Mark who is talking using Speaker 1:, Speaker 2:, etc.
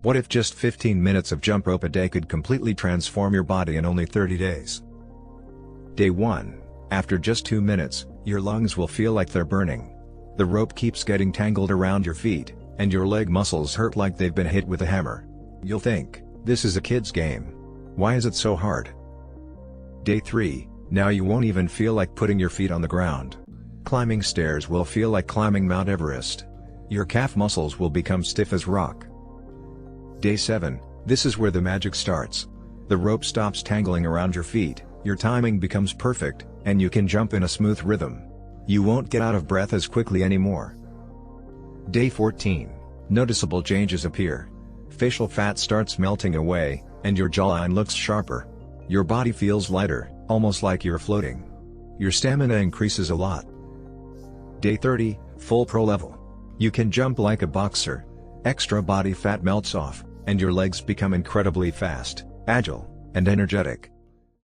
Speaker 1: What if just 15 minutes of jump rope a day could completely transform your body in only 30 days? Day 1. After just 2 minutes, your lungs will feel like they're burning. The rope keeps getting tangled around your feet, and your leg muscles hurt like they've been hit with a hammer. You'll think, this is a kid's game. Why is it so hard? Day 3. Now you won't even feel like putting your feet on the ground. Climbing stairs will feel like climbing Mount Everest. Your calf muscles will become stiff as rock. Day 7. This is where the magic starts. The rope stops tangling around your feet, your timing becomes perfect, and you can jump in a smooth rhythm. You won't get out of breath as quickly anymore. Day 14. Noticeable changes appear. Facial fat starts melting away, and your jawline looks sharper. Your body feels lighter, almost like you're floating. Your stamina increases a lot. Day 30, full pro level. You can jump like a boxer. Extra body fat melts off, and your legs become incredibly fast, agile, and energetic.